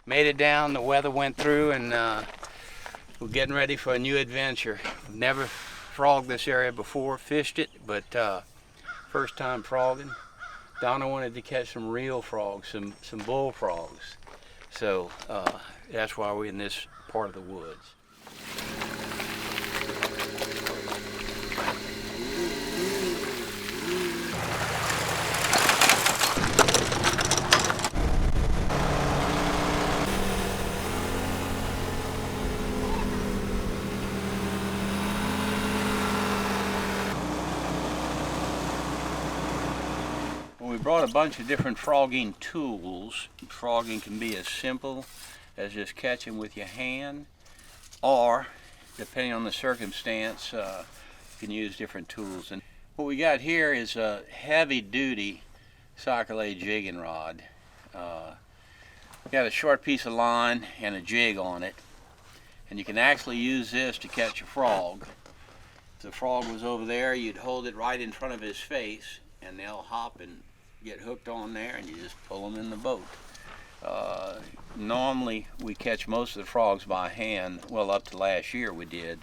made it down, the weather went through, and we're getting ready for a new adventure. I've never frogged this area before, fished it, but first time frogging. Donna wanted to catch some real frogs, some bull frogs. So that's why we're in this part of the woods. We brought a bunch of different frogging tools. Frogging can be as simple as just catching with your hand, or depending on the circumstance, you can use different tools. And what we got here is a heavy-duty cycle-A jigging rod. Got a short piece of line and a jig on it, and you can actually use this to catch a frog. If the frog was over there, you'd hold it right in front of his face, and they'll hop and get hooked on there, and you just pull them in the boat. Normally we catch most of the frogs by hand. Well, up to last year we did,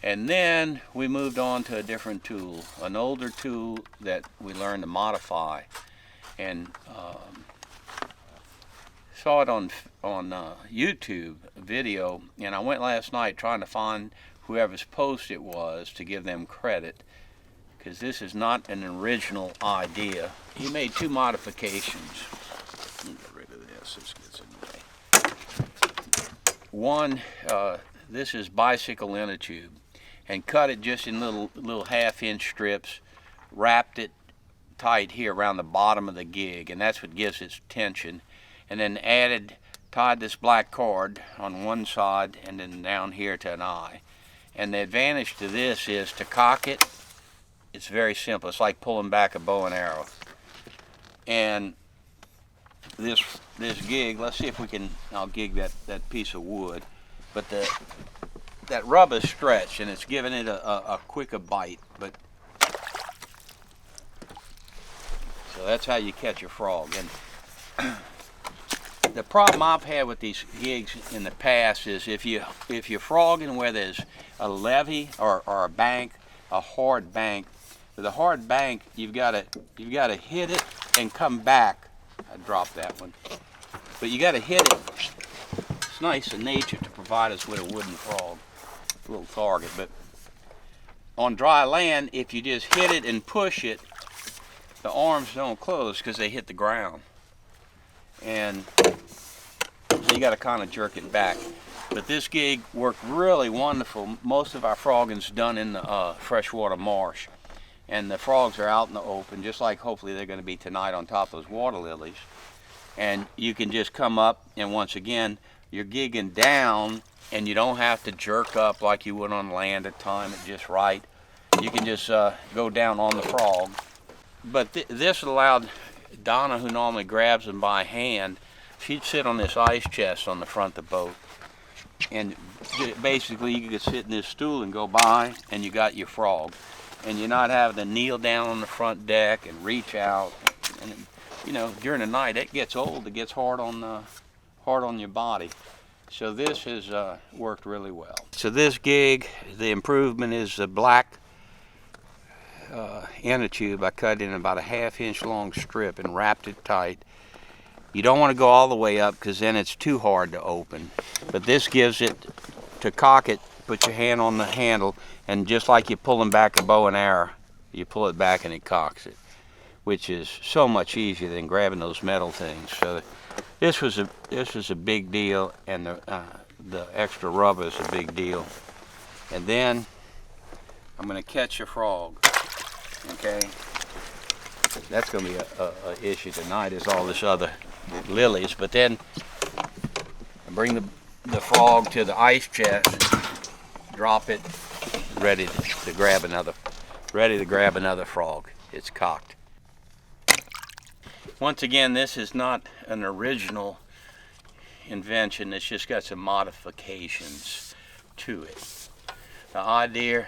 and then we moved on to a different tool, an older tool that we learned to modify, and saw it on YouTube video, and I went last night trying to find whoever's post it was to give them credit, because this is not an original idea. He made two modifications. Let me get rid of this. This gets in the way. One, this is bicycle inner tube, and cut it just in little half-inch strips, wrapped it tight here around the bottom of the gig, and that's what gives its tension. And then tied this black cord on one side and then down here to an eye. And the advantage to this is to cock it. It's very simple. It's like pulling back a bow and arrow. And this gig, let's see if we can, I'll gig that piece of wood, but that rubber is stretched and it's giving it a quicker bite. But so that's how you catch a frog. And the problem I've had with these gigs in the past is if you're frogging where there's a levee or a bank, a hard bank. With a hard bank, you've got to hit it and come back. I dropped that one, but you got to hit it. It's nice in nature to provide us with a wooden frog, a little target. But on dry land, if you just hit it and push it, the arms don't close because they hit the ground, and so you got to kind of jerk it back. But this gig worked really wonderful. Most of our frogging's done in the freshwater marsh, and the frogs are out in the open, just like hopefully they're going to be tonight on top of those water lilies. And you can just come up, and once again, you're gigging down, and you don't have to jerk up like you would on land at time it just right. You can just go down on the frog. But this allowed Donna, who normally grabs them by hand, she'd sit on this ice chest on the front of the boat, and basically you could sit in this stool and go by, and you got your frog. And you're not having to kneel down on the front deck and reach out. And you know, during the night it gets old. It gets hard on your body. So this has worked really well. So this gig, the improvement is the black inner tube. I cut in about a half-inch long strip and wrapped it tight. You don't want to go all the way up because then it's too hard to open. But this gives it, to cock it, put your hand on the handle, and just like you're pulling back a bow and arrow, you pull it back and it cocks it, which is so much easier than grabbing those metal things. So this was a big deal, and the extra rubber is a big deal. And then I'm going to catch a frog. Okay, that's going to be a issue tonight. Is all this other lilies, but then I bring the frog to the ice chest, drop it, ready to grab another frog. It's cocked. Once again, this is not an original invention. It's just got some modifications to it. The idea,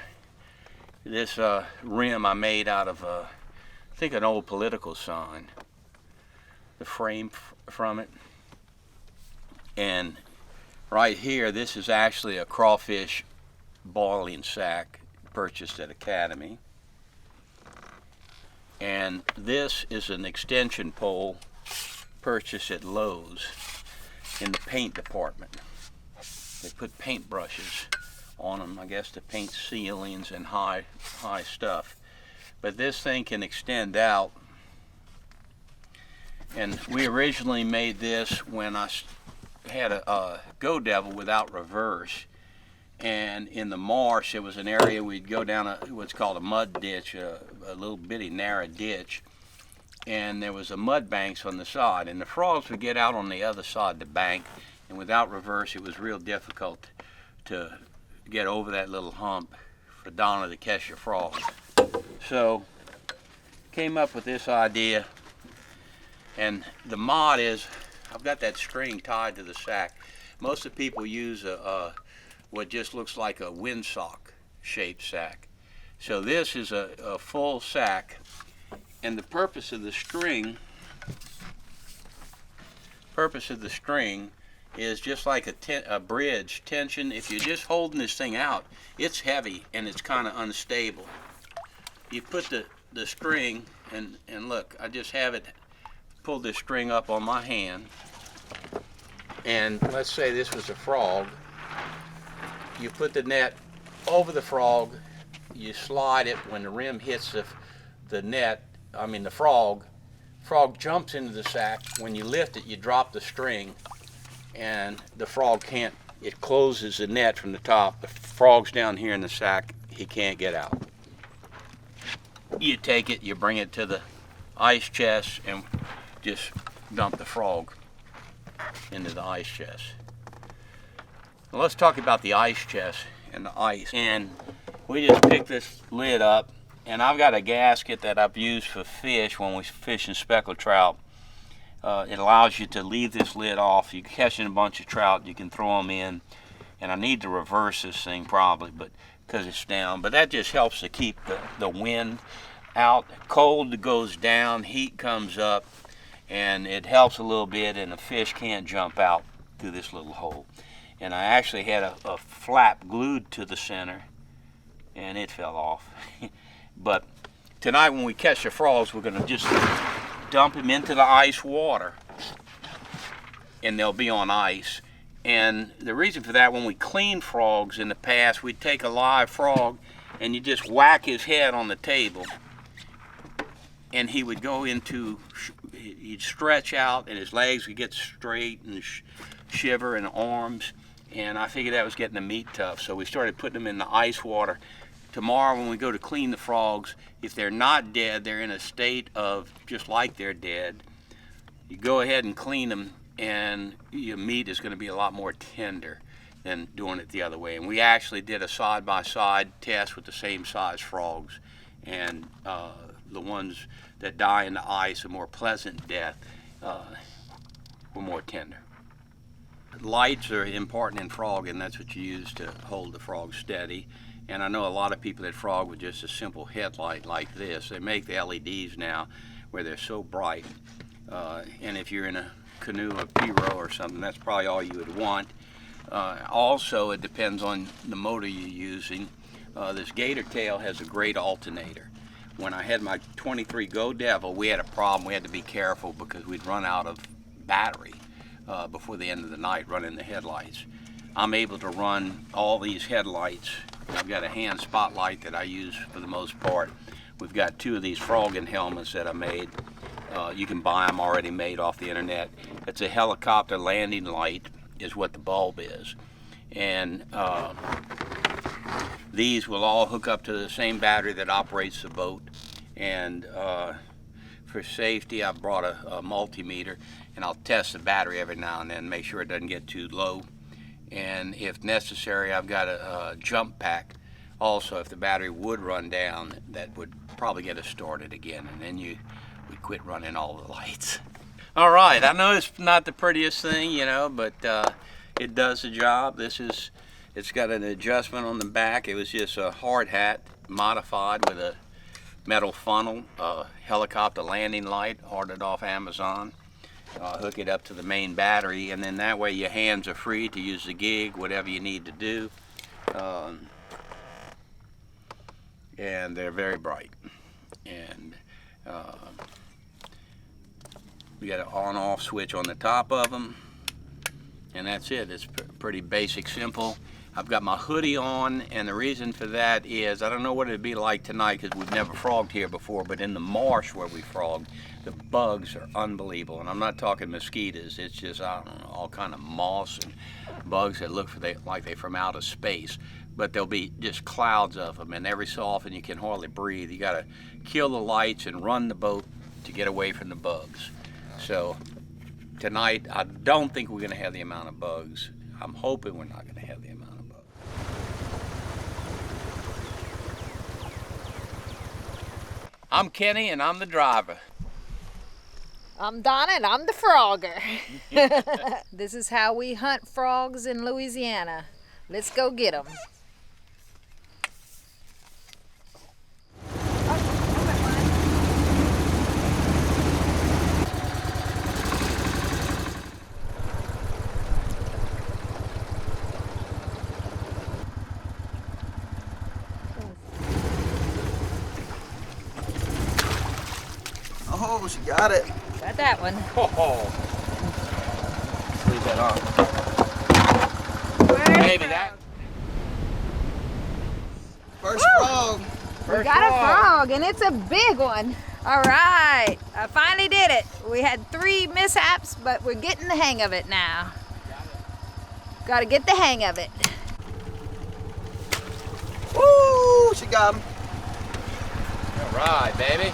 this rim I made out of I think an old political sign. The frame from it, And right here, this is actually a crawfish boiling sack purchased at Academy. And this is an extension pole purchased at Lowe's in the paint department. They put paint brushes on them, I guess, to paint ceilings and high stuff. But this thing can extend out. And we originally made this when I had a Go Devil without reverse. And in the marsh, it was an area we'd go down what's called a mud ditch, a little bitty narrow ditch. And there was a mud banks on the side. And the frogs would get out on the other side of the bank. And without reverse, it was real difficult to get over that little hump for Donna to catch your frogs. So, came up with this idea. And the mod is, I've got that string tied to the sack. Most of the people use what just looks like a windsock shaped sack. So this is a full sack, and the purpose of the string is just like a bridge tension. If you're just holding this thing out, it's heavy and it's kind of unstable. You put the string, and look, I just have it pull this string up on my hand, and let's say this was a frog. You put the net over the frog, you slide it. When the rim hits the frog jumps into the sack. When you lift it, you drop the string, and the frog can't, it closes the net from the top. The frog's down here in the sack, he can't get out. You take it, you bring it to the ice chest, and just dump the frog into the ice chest. Well, let's talk about the ice chest and the ice. And we just pick this lid up, and I've got a gasket that I've used for fish when we fish in speckled trout. It allows you to leave this lid off. You're catching a bunch of trout, you can throw them in. And I need to reverse this thing probably, but because it's down. But that just helps to keep the wind out. Cold goes down, heat comes up, and it helps a little bit, and the fish can't jump out through this little hole. And I actually had a flap glued to the center, and it fell off. But tonight when we catch the frogs, we're going to just dump them into the ice water, and they'll be on ice. And the reason for that, when we clean frogs in the past, we'd take a live frog and you just whack his head on the table, and he would go into, he'd stretch out, and his legs would get straight and shiver, and arms. And I figured that was getting the meat tough, so we started putting them in the ice water. Tomorrow when we go to clean the frogs, if they're not dead, they're in a state of just like they're dead, you go ahead and clean them, and your meat is going to be a lot more tender than doing it the other way. And we actually did a side-by-side test with the same size frogs, and the ones that die in the ice, a more pleasant death, were more tender. Lights are important in frogging. That's what you use to hold the frog steady. And I know a lot of people that frog with just a simple headlight like this. They make the LEDs now where they're so bright. And if you're in a canoe, a P-row or something, that's probably all you would want. Also, it depends on the motor you're using. This gator tail has a great alternator. When I had my 23 Go Devil, we had a problem. We had to be careful because we'd run out of battery before the end of the night running the headlights. I'm able to run all these headlights. I've got a hand spotlight that I use for the most part. We've got two of these Froggin helmets that I made. You can buy them already made off the internet. It's a helicopter landing light is what the bulb is. And these will all hook up to the same battery that operates the boat. And for safety, I've brought a multimeter, and I'll test the battery every now and then, make sure it doesn't get too low. And if necessary, I've got a jump pack. Also, if the battery would run down, that would probably get us started again, and then we quit running all the lights. All right, I know it's not the prettiest thing, you know, but it does the job. It's got an adjustment on the back. It was just a hard hat modified with a metal funnel, helicopter landing light, ordered off Amazon. hook it up to the main battery, and then that way your hands are free to use the gig, whatever you need to do. And they're very bright. And we got an on-off switch on the top of them, and that's it. It's pretty basic, simple. I've got my hoodie on, and the reason for that is I don't know what it'd be like tonight because we've never frogged here before, but in the marsh where we frogged, the bugs are unbelievable. And I'm not talking mosquitoes, it's just, I don't know, all kind of moss and bugs that look like they're from outer space. But there'll be just clouds of them, and every so often you can hardly breathe. You gotta kill the lights and run the boat to get away from the bugs. So tonight, I don't think we're gonna have the amount of bugs. I'm hoping we're not gonna have the amount of bugs. I'm Kenny, and I'm the driver. I'm Donna, and I'm the frogger. This is how we hunt frogs in Louisiana. Let's go get them. Oh, she got it. Got that one. Oh. Leave that on. Maybe that. First frog. We got a frog, and it's a big one. All right, I finally did it. We had 3 mishaps, but we're getting the hang of it now. Got to get the hang of it. Woo! She got him. All right, baby.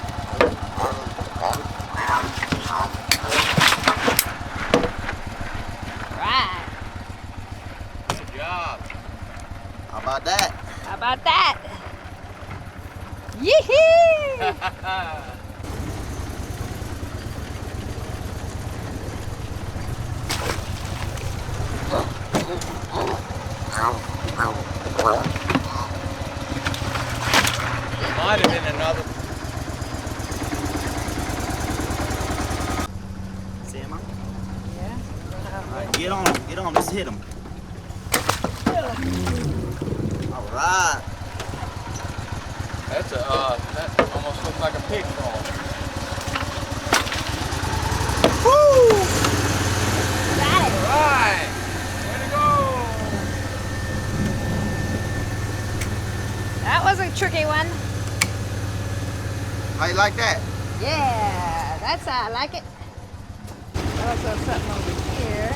Right. Good job. How about that? How about that? Yee-hee! Might have been another. See him? Yeah. All right, get on him. Get on him. Let's hit him. All right. That almost looks like a pig frog. Woo! Got it. All right. Way to go. That was a tricky one. How you like that? Yeah, that's how I like it. Also something over here.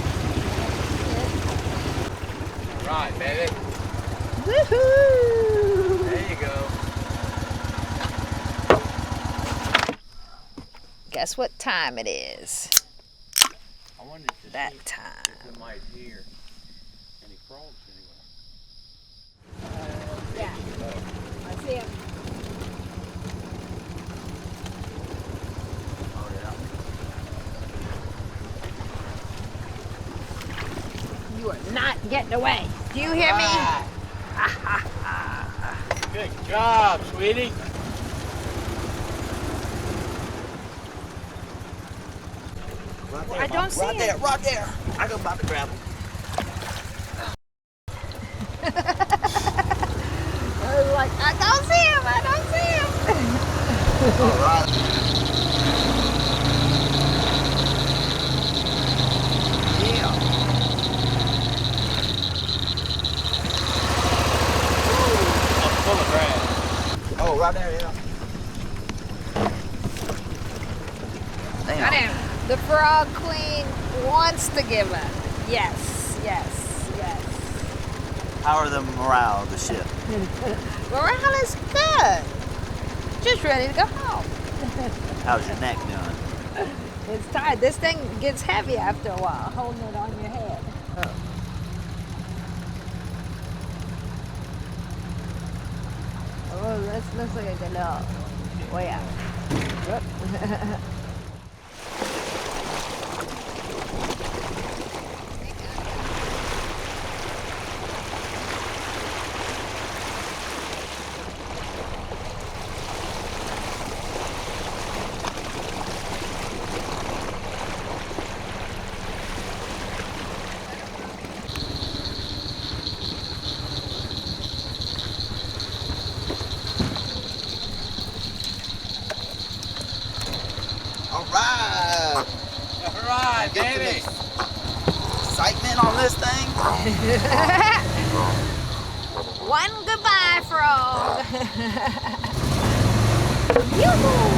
Right, baby. Woohoo! There you go. Guess what time it is? I wondered if That time. we might hear any frogs anywhere. Yeah, I see him. Oh, yeah. You are not getting away. Do you hear me? Good job, sweetie. Right there, I don't see right him. there, right there. I go about to grab him. I was like, I don't see him. I don't see him. All right. Yeah. I'm full of grass. Oh, right there, yeah. Damn. Got him. The frog queen wants to give up. Yes, yes, yes. How are the morale of the ship? Morale is good. Just ready to go home. How's your neck doing? It's tired. This thing gets heavy after a while, holding it on your head. Oh, let's look like a good little way out. Whoop. get Danny. excitement on this thing. One goodbye, frog. Yoo-hoo.